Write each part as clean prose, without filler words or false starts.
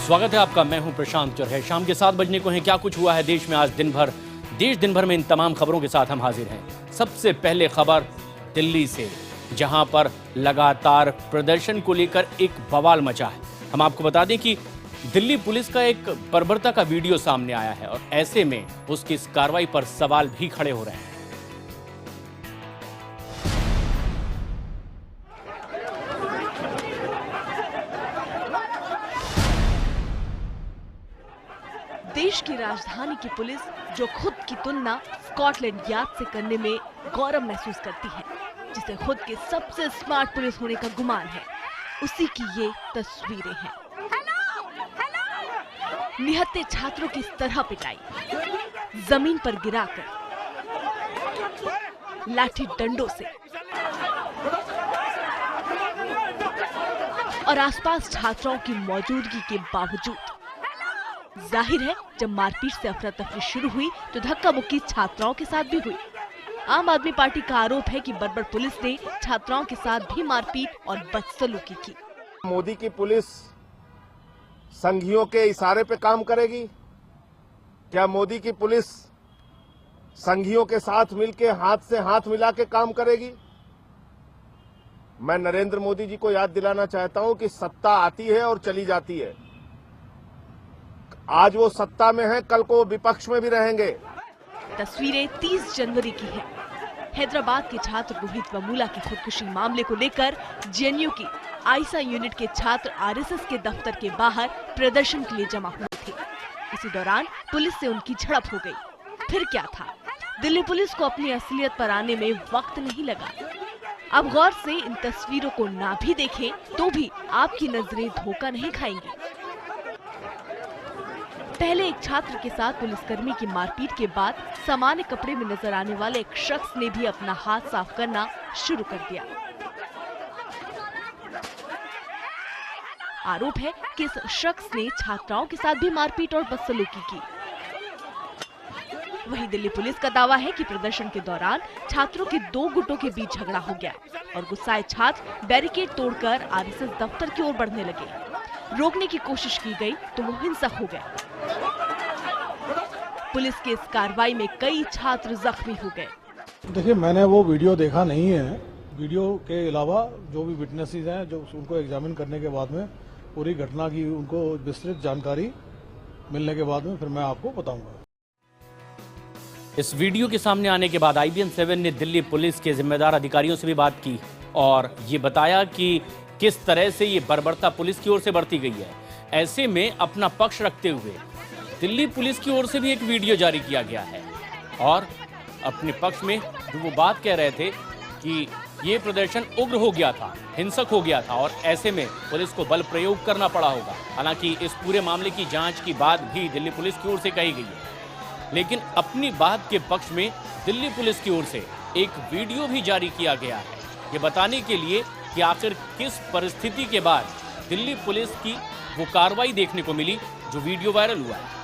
स्वागत है आपका। मैं हूं प्रशांत चौरहे। शाम के 7 बजने को हैं। क्या कुछ हुआ है देश में आज दिन भर में इन तमाम खबरों के साथ हम हाजिर हैं। सबसे पहले खबर दिल्ली से, जहां पर लगातार प्रदर्शन को लेकर एक बवाल मचा है। हम आपको बता दें कि दिल्ली पुलिस का एक बर्बरता का वीडियो सामने आया है और ऐसे में उसकी इस कार्रवाई पर सवाल भी खड़े हो रहे हैं। देश की राजधानी की पुलिस जो खुद की तुलना स्कॉटलैंड यार्ड से करने में गौरव महसूस करती है, जिसे खुद के सबसे स्मार्ट पुलिस होने का गुमान है, उसी की ये तस्वीरें हैं। निहत्थे छात्रों की इस तरह पिटाई, जमीन पर गिराकर, लाठी डंडों से और आसपास छात्राओं की मौजूदगी के बावजूद। जाहिर है जब मारपीट से अफरा तफरी शुरू हुई तो धक्का मुक्की छात्राओं के साथ भी हुई। आम आदमी पार्टी का आरोप है कि बर्बर पुलिस ने छात्राओं के साथ भी मारपीट और बदसलूकी की। मोदी की पुलिस संघियों के इशारे पे काम करेगी? क्या मोदी की पुलिस संघियों के साथ मिलकर हाथ से हाथ मिला के काम करेगी? मैं नरेंद्र मोदी जी को याद दिलाना चाहता हूं कि सत्ता आती है और चली जाती है। आज वो सत्ता में है, कल को वो विपक्ष में भी रहेंगे। तस्वीरें 30 जनवरी की है। हैदराबाद के छात्र रोहित वेमुला की खुदकुशी मामले को लेकर जेएनयू की आईसा यूनिट के छात्र आरएसएस के दफ्तर के बाहर प्रदर्शन के लिए जमा हुए थे। इसी दौरान पुलिस से उनकी झड़प हो गई। फिर क्या था? दिल्ली पुलिस को अपनी असलियत पर आने में वक्त नहीं लगा। अब गौर से इन तस्वीरों को ना भी देखें तो भी आपकी नजरें धोखा नहीं खाएंगी। पहले एक छात्र के साथ पुलिसकर्मी की मारपीट के बाद सामान्य कपड़े में नजर आने वाले एक शख्स ने भी अपना हाथ साफ करना शुरू कर दिया। आरोप है कि इस शख्स ने छात्राओं के साथ भी मारपीट और बदसलूकी की। वहीं दिल्ली पुलिस का दावा है कि प्रदर्शन के दौरान छात्रों के 2 गुटों के बीच झगड़ा हो गया और गुस्साए छात्र बैरिकेड तोड़कर आरएसएस दफ्तर की ओर बढ़ने लगे। रोकने की कोशिश की गई तो वो हिंसक हो गए। पुलिस की इस कार्रवाई में कई छात्र जख्मी हो गए। देखिए, मैंने वो वीडियो देखा नहीं है। वीडियो के अलावा जो भी विटनेसेस हैं, जो उनको एग्जामिन करने के बाद में पूरी घटना की उनको विस्तृत जानकारी मिलने के बाद में फिर मैं आपको बताऊंगा। इस वीडियो के सामने आने के बाद IBN 7 ने दिल्ली पुलिस के जिम्मेदार अधिकारियों से भी बात की और ये बताया कि किस तरह से ये बर्बरता पुलिस की ओर से बरती गई है। ऐसे में अपना पक्ष रखते हुए दिल्ली पुलिस की ओर से भी एक वीडियो जारी किया गया है और अपने पक्ष में जो वो बात कह रहे थे कि ये प्रदर्शन उग्र हो गया था, हिंसक हो गया था और ऐसे में पुलिस को बल प्रयोग करना पड़ा होगा। हालांकि इस पूरे मामले की जांच की बात भी दिल्ली पुलिस की ओर से कही गई है, लेकिन अपनी बात के पक्ष में दिल्ली पुलिस की ओर से एक वीडियो भी जारी किया गया है, ये बताने के लिए कि आखिर किस परिस्थिति के बाद दिल्ली पुलिस की वो कार्रवाई देखने को मिली जो वीडियो वायरल हुआ है।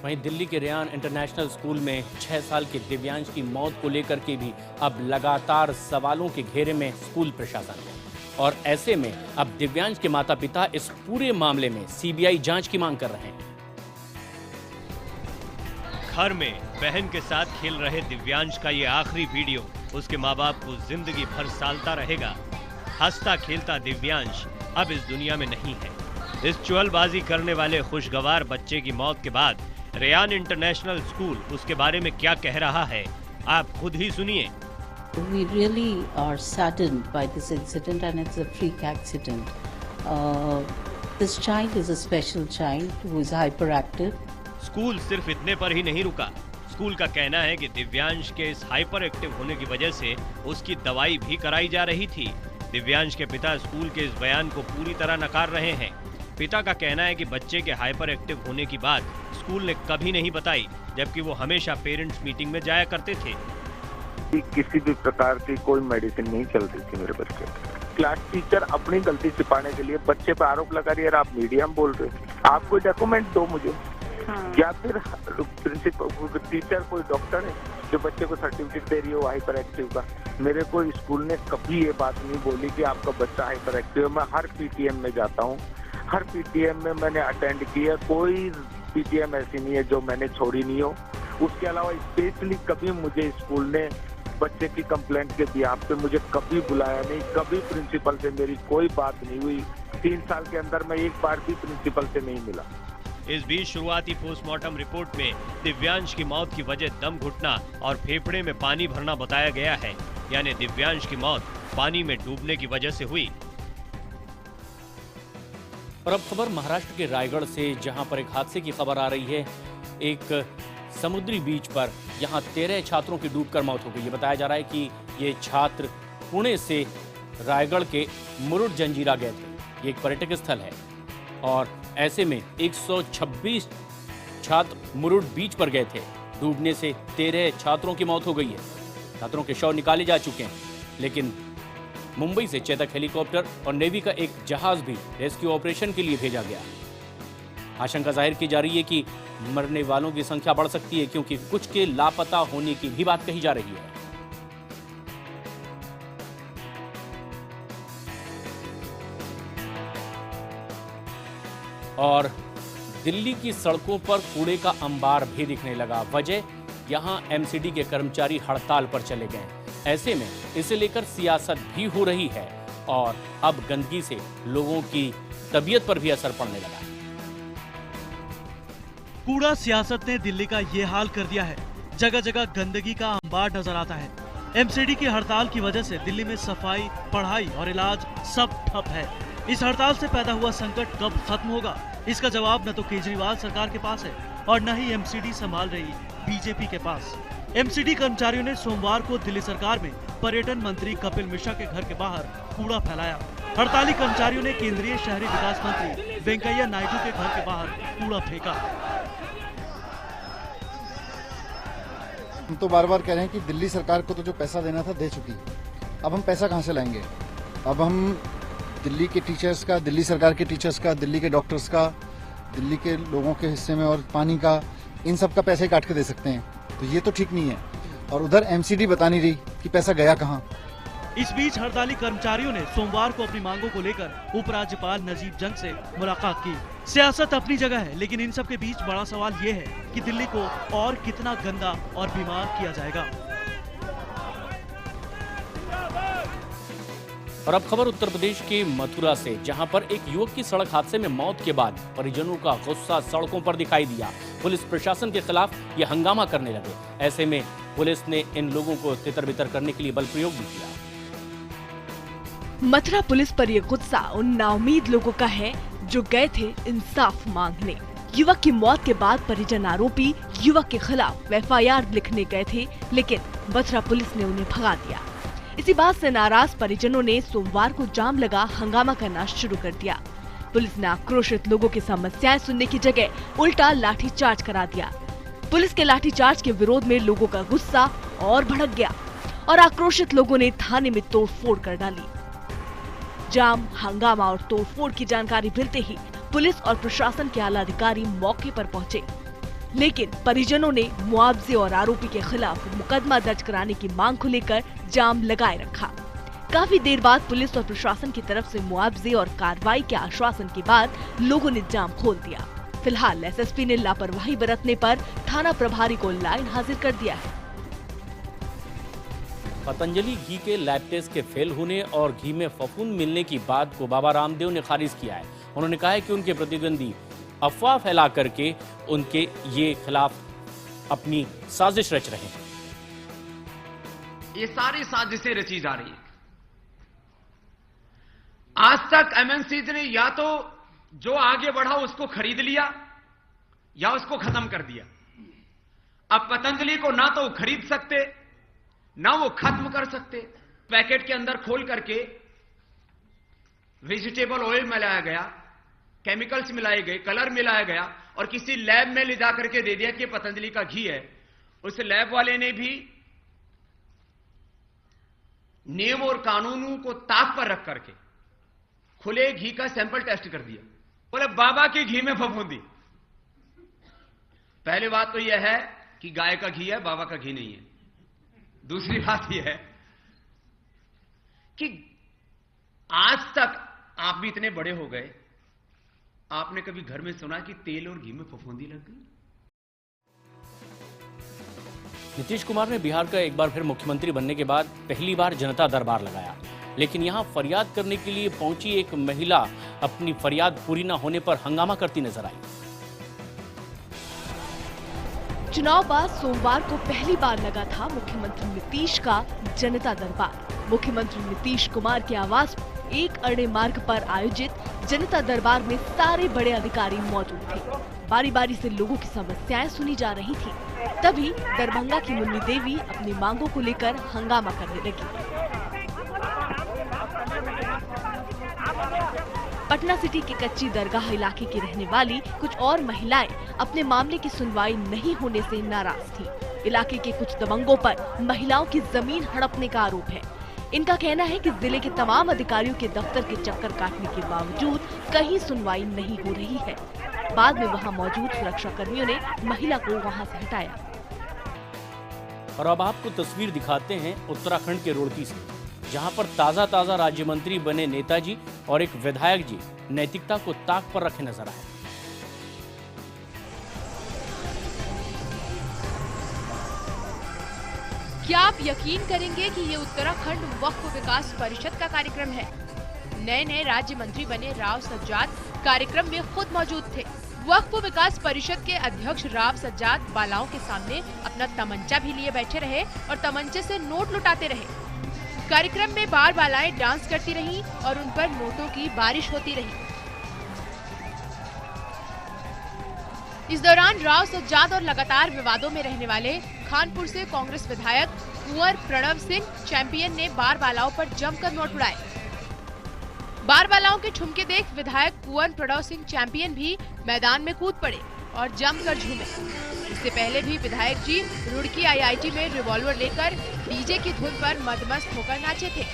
वहीं दिल्ली के रेयान इंटरनेशनल स्कूल में 6 साल के दिव्यांश की मौत को लेकर के भी अब लगातार सवालों के घेरे में स्कूल प्रशासन है और ऐसे में अब दिव्यांश के माता पिता इस पूरे मामले में CBI जांच की मांग कर रहे हैं। घर में बहन के साथ खेल रहे दिव्यांश का ये आखिरी वीडियो उसके माँ बाप को जिंदगी भर सालता रहेगा। हंसता खेलता दिव्यांश अब इस दुनिया में नहीं है। इस चुहलबाजी करने वाले खुशगवार बच्चे की मौत के बाद रेयान इंटरनेशनल स्कूल उसके बारे में क्या कह रहा है, आप खुद ही सुनिए। We really are saddened by this incident and it's a freak accident. This child is a special child who is hyperactive. School सिर्फ इतने पर ही नहीं रुका। स्कूल का कहना है कि दिव्यांश के इस हाइपर एक्टिव होने की वजह से उसकी दवाई भी कराई जा रही थी। दिव्यांश के पिता स्कूल के इस बयान को पूरी तरह नकार रहे हैं। पिता का कहना है कि बच्चे के हाइपर एक्टिव होने की बात स्कूल ने कभी नहीं बताई, जबकि वो हमेशा पेरेंट्स मीटिंग में जाया करते थे। किसी भी प्रकार की कोई मेडिसिन नहीं चलती थी मेरे बच्चे। क्लास टीचर अपनी गलती छिपाने के लिए बच्चे पर आरोप लगा रही है, आप मीडिया में बोल रहे हो, आप कोई डॉक्यूमेंट दो मुझे। या फिर प्रिंसिपल टीचर कोई डॉक्टर है जो बच्चे को सर्टिफिकेट दे रही हो हाइपर एक्टिव का। मेरे को स्कूल ने कभी ये बात नहीं बोली कि आपका बच्चा हाइपर एक्टिव है। मैं हर पीटीएम में जाता हूँ, हर पीटीएम में मैंने अटेंड किया, कोई पीटीएम ऐसी नहीं है जो मैंने छोड़ी नहीं हो। उसके अलावा स्पेशली कभी मुझे स्कूल ने बच्चे की कंप्लेंट के बिहाफ पे मुझे कभी बुलाया नहीं, कभी प्रिंसिपल से मेरी कोई बात नहीं हुई। 3 साल के अंदर मैं एक बार भी प्रिंसिपल से नहीं मिला। इस बीच शुरुआती पोस्टमार्टम रिपोर्ट में दिव्यांश की मौत की वजह दम घुटना और फेफड़े में पानी भरना बताया गया है, यानी दिव्यांश की मौत पानी में डूबने की वजह से हुई। और अब खबर महाराष्ट्र के रायगढ़ से, जहां पर एक हादसे की खबर आ रही है। एक समुद्री बीच पर यहां 13 छात्रों की डूबकर मौत हो गई है। बताया जा रहा है कि ये छात्र पुणे से रायगढ़ के मुरुड जंजीरा गए थे। ये एक पर्यटक स्थल है और ऐसे में 126 छात्र मुरुड बीच पर गए थे। डूबने से 13 छात्रों की मौत हो गई है। छात्रों के शव निकाले जा चुके हैं, लेकिन मुंबई से चेतक हेलीकॉप्टर और नेवी का एक जहाज भी रेस्क्यू ऑपरेशन के लिए भेजा गया। आशंका जाहिर की जा रही है कि मरने वालों की संख्या बढ़ सकती है, क्योंकि कुछ के लापता होने की भी बात कही जा रही है। और दिल्ली की सड़कों पर कूड़े का अंबार भी दिखने लगा। वजह, यहां एमसीडी के कर्मचारी हड़ताल पर चले गए। ऐसे में इसे लेकर सियासत भी हो रही है और अब गंदगी से लोगों की तबीयत पर भी असर पड़ने लगा है। कूड़ा सियासत ने दिल्ली का ये हाल कर दिया है। जगह जगह गंदगी का अंबार नजर आता है। एमसीडी की हड़ताल की वजह से दिल्ली में सफाई, पढ़ाई और इलाज सब ठप है। इस हड़ताल से पैदा हुआ संकट कब खत्म होगा, इसका जवाब न तो केजरीवाल सरकार के पास है और न ही एमसीडी संभाल रही बीजेपी के पास। एमसीडी कर्मचारियों ने सोमवार को दिल्ली सरकार में पर्यटन मंत्री कपिल मिश्रा के घर के बाहर कूड़ा फैलाया। हड़ताली कर्मचारियों ने केंद्रीय शहरी विकास मंत्री वेंकैया नायडू के घर के बाहर कूड़ा फेंका। हम तो बार बार कह रहे हैं कि दिल्ली सरकार को तो जो पैसा देना था दे चुकी। अब हम पैसा कहां से लाएंगे? अब हम दिल्ली के टीचर्स का, दिल्ली सरकार के टीचर्स का, दिल्ली के डॉक्टर्स का, दिल्ली के लोगों के हिस्से में और पानी का, इन सब का पैसे काट के दे सकते हैं, तो ये तो ठीक नहीं है। और उधर एमसीडी बता नहीं रही कि पैसा गया कहां। इस बीच हड़ताली कर्मचारियों ने सोमवार को अपनी मांगों को लेकर उपराज्यपाल नजीब जंग से मुलाकात की। सियासत अपनी जगह है, लेकिन इन सब के बीच बड़ा सवाल ये है कि दिल्ली को और कितना गंदा और बीमार किया जाएगा। और अब खबर उत्तर प्रदेश के मथुरा से, जहां पर एक युवक की सड़क हादसे में मौत के बाद परिजनों का गुस्सा सड़कों पर दिखाई दिया। पुलिस प्रशासन के खिलाफ ये हंगामा करने लगे। ऐसे में पुलिस ने इन लोगों को तितर-बितर करने के लिए बल प्रयोग भी किया। मथुरा पुलिस पर यह गुस्सा उन नाउमीद लोगों का है जो गए थे इंसाफ मांगने। युवक की मौत के बाद परिजन आरोपी युवक के खिलाफ एफआईआर लिखने गए थे, लेकिन मथुरा पुलिस ने उन्हें भगा दिया। इसी बात से नाराज परिजनों ने सोमवार को जाम लगा हंगामा करना शुरू कर दिया। पुलिस ने आक्रोशित लोगों की समस्याएं सुनने की जगह उल्टा लाठीचार्ज करा दिया। पुलिस के लाठीचार्ज के विरोध में लोगों का गुस्सा और भड़क गया और आक्रोशित लोगों ने थाने में तोड़फोड़ कर डाली। जाम, हंगामा और तोड़फोड़ की जानकारी मिलते ही पुलिस और प्रशासन के आला अधिकारी मौके पर पहुंचे, लेकिन परिजनों ने मुआवजे और आरोपी के खिलाफ मुकदमा दर्ज कराने की मांग को लेकर जाम लगाए रखा। काफी देर बाद पुलिस और प्रशासन की तरफ से मुआवजे और कार्रवाई के आश्वासन के बाद लोगों ने जाम खोल दिया। फिलहाल एसएसपी ने लापरवाही बरतने पर थाना प्रभारी को लाइन हाजिर कर दिया है। पतंजलि घी के लैब टेस्ट के फेल होने और घी में फफूंद मिलने की बात को बाबा रामदेव ने खारिज किया है। उन्होंने कहा है कि उनके प्रतिद्वंदी अफवाह फैला करके उनके ये खिलाफ अपनी साजिश रच रहे हैं। ये सारी साजिशें रची जा रही है। आज तक एमएनसीज ने या तो जो आगे बढ़ा उसको खरीद लिया या उसको खत्म कर दिया। अब पतंजलि को ना तो खरीद सकते ना वो खत्म कर सकते। पैकेट के अंदर खोल करके वेजिटेबल ऑयल मिलाया गया, केमिकल्स मिलाए गए, कलर मिलाया गया और किसी लैब में ले जाकर के दे दिया कि पतंजलि का घी है। उस लैब वाले ने भी नियम और कानूनों को ताक पर रख करके खुले घी का सैंपल टेस्ट कर दिया। बोले बाबा के घी में फफूंदी। पहली बात तो यह है कि गाय का घी है, बाबा का घी नहीं है। दूसरी बात यह है कि आज तक आप भी इतने बड़े हो गए, आपने कभी घर में सुना कि तेल और घी में फफूंदी लग गई? नीतीश कुमार ने बिहार का एक बार फिर मुख्यमंत्री बनने के बाद पहली बार जनता दरबार लगाया, लेकिन यहां फरियाद करने के लिए पहुंची एक महिला अपनी फरियाद पूरी न होने पर हंगामा करती नजर आई। चुनाव बाद सोमवार को पहली बार लगा था मुख्यमंत्री नीतीश का जनता दरबार। मुख्यमंत्री नीतीश कुमार के आवास एक अरणे मार्ग पर आयोजित जनता दरबार में सारे बड़े अधिकारी मौजूद थे। बारी बारी से लोगों की समस्याएं सुनी जा रही थी। तभी दरभंगा की मुन्नी देवी अपनी मांगों को लेकर हंगामा करने लगी। पटना सिटी के कच्ची दरगाह इलाके की रहने वाली कुछ और महिलाएं अपने मामले की सुनवाई नहीं होने से नाराज थी। इलाके के कुछ दबंगों पर महिलाओं की जमीन हड़पने का आरोप है। इनका कहना है कि जिले के तमाम अधिकारियों के दफ्तर के चक्कर काटने के बावजूद कहीं सुनवाई नहीं हो रही है। बाद में वहां मौजूद सुरक्षा कर्मियों ने महिला को वहां से हटाया। और अब आपको तस्वीर दिखाते हैं उत्तराखंड के रुड़की से, जहां पर ताजा राज्य मंत्री बने नेताजी और एक विधायक जी नैतिकता को ताक पर रखे नजर आए। क्या आप यकीन करेंगे कि ये उत्तराखंड वक्फ विकास परिषद का कार्यक्रम है। नए राज्य मंत्री बने राव सज्जाद कार्यक्रम में खुद मौजूद थे। वक्फ विकास परिषद के अध्यक्ष राव सज्जाद बालाओं के सामने अपना तमंचा भी लिए बैठे रहे और तमंचे से नोट लुटाते रहे। कार्यक्रम में बार बालाएं डांस करती रहीं और उन पर नोटों की बारिश होती रही। इस दौरान राव सज्जाद और लगातार विवादों में रहने वाले खानपुर से कांग्रेस विधायक कुंवर प्रणव सिंह चैंपियन ने बार बालाओं पर जमकर नोट उड़ाए। बार बालाओं के ठुमके देख विधायक कुंवर प्रणव सिंह चैंपियन भी मैदान में कूद पड़े और जमकर झूमे। इससे पहले भी विधायक जी रुड़की IIT में रिवॉल्वर लेकर डीजे की धुन पर मदमस्त होकर नाचे थे।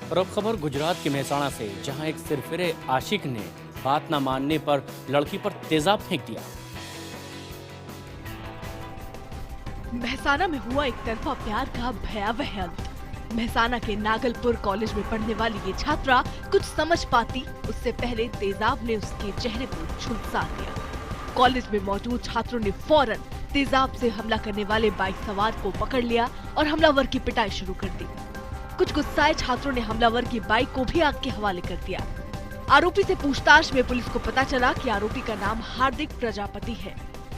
और अब खबर गुजरात के मेहसाणा से, जहां एक सिरफिरे आशिक ने बात न मानने पर लड़की पर तेजाब फेंक दिया। मेहसाणा में हुआ एक तरफा प्यार का भयावह अंत। मेहसाणा के नागलपुर कॉलेज में पढ़ने वाली ये छात्रा कुछ समझ पाती उससे पहले तेजाब ने उसके चेहरे को झुलसा दिया। कॉलेज में मौजूद छात्रों ने फौरन तेजाब से हमला करने वाले बाइक सवार को पकड़ लिया और हमलावर की पिटाई शुरू कर दी। कुछ गुस्साए छात्रों ने हमलावर की बाइक को भी आग के हवाले कर दिया। आरोपी से पूछताछ में पुलिस को पता चला कि आरोपी का नाम हार्दिक प्रजापति है।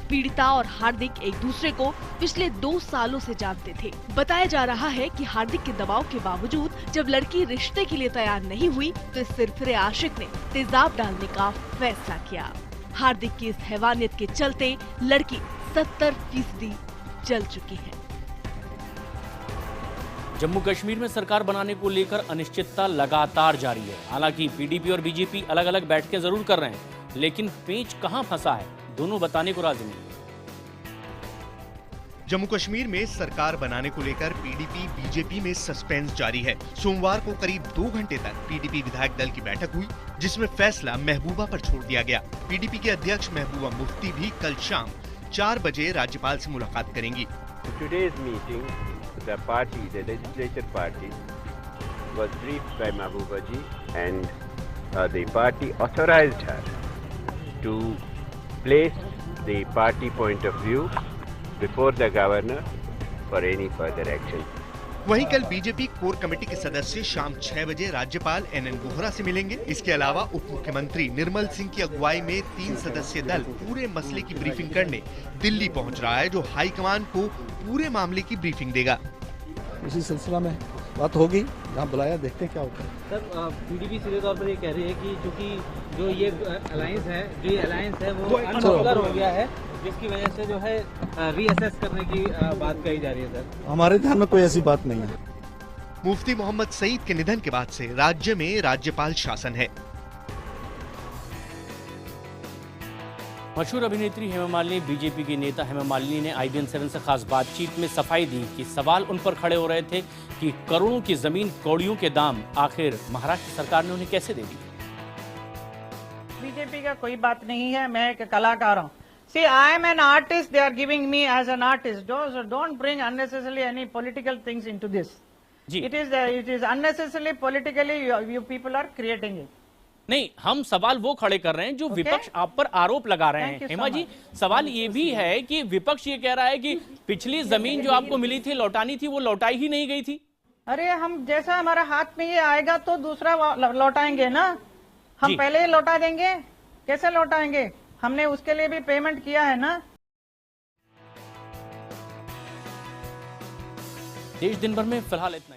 पीड़िता और हार्दिक एक दूसरे को पिछले 2 सालों से जानते थे। बताया जा रहा है कि हार्दिक के दबाव के बावजूद जब लड़की रिश्ते के लिए तैयार नहीं हुई तो इस सिरफिरे आशिक ने तेजाब डालने का फैसला किया। हार्दिक की इस हैवानियत के चलते लड़की 70% जल चुकी है। जम्मू कश्मीर में सरकार बनाने को लेकर अनिश्चितता लगातार जारी है। हालांकि पीडीपी और बीजेपी अलग अलग बैठकें जरूर कर रहे हैं, लेकिन पेंच कहां फंसा है दोनों बताने को राजी नहीं। जम्मू कश्मीर में सरकार बनाने को लेकर पीडीपी बीजेपी में सस्पेंस जारी है। सोमवार को करीब 2 घंटे तक पीडीपी विधायक दल की बैठक हुई, जिसमें फैसला महबूबा पर छोड़ दिया गया। पीडीपी के अध्यक्ष महबूबा मुफ्ती भी कल शाम 4 बजे राज्यपाल से मुलाकात करेंगी। The party, the legislature party, was briefed by Mahbooba ji, and the party authorized her to place the party point of view before the governor for any further action. वहीं कल बीजेपी कोर कमेटी के सदस्य शाम 6 बजे राज्यपाल NN Vohra से मिलेंगे। इसके अलावा उप मुख्यमंत्री निर्मल सिंह की अगुवाई में 3 सदस्यीय दल पूरे मसले की ब्रीफिंग करने दिल्ली पहुंच रहा है, जो हाईकमान को पूरे मामले की ब्रीफिंग देगा। इसी सिलसिला में बात होगी, यहाँ बुलाया, देखते हैं क्या होता है। सर, पीडीपी सीधे तौर पर ये कह रही है कि जो ये अलायंस है वो अनपॉपुलर हो गया है, जिसकी वजह से जो है रीअसेस करने की बात कही जा रही है। सर, हमारे ध्यान में कोई ऐसी बात नहीं है। मुफ्ती मोहम्मद सईद के निधन के बाद से राज्य में राज्यपाल शासन है। मशहूर अभिनेत्री हेमा मालिनी, बीजेपी की नेता हेमा मालिनी ने IBN 7 से खास बातचीत में सफाई दी कि सवाल उन पर खड़े हो रहे थे कि करोड़ों की जमीन कौड़ियों के दाम आखिर महाराष्ट्र सरकार ने उन्हें कैसे दे दी। बीजेपी का कोई बात नहीं है, मैं एक कलाकार हूँ। See, I am an artist. They are giving me as an artist. Don't bring unnecessarily any political things into this. It is unnecessarily politically you people are creating it. नहीं, हम सवाल वो खड़े कर रहे हैं जो विपक्ष आप पर आरोप लगा रहे हैं। हेमा जी, सवाल ये भी है कि विपक्ष ये कह रहा है कि पिछली जमीन जो आपको मिली थी, लौटानी थी, वो लौटाई ही नहीं गई थी। अरे हम जैसा हमारा हाथ में ये आएगा तो दूसरा लौटाएंगे ना, हम पहले ही लौटा देंगे, कैसे लौटाएंगे? हमने उसके लिए भी पेमेंट किया है ना। देश दिन भर में फिलहाल इतना।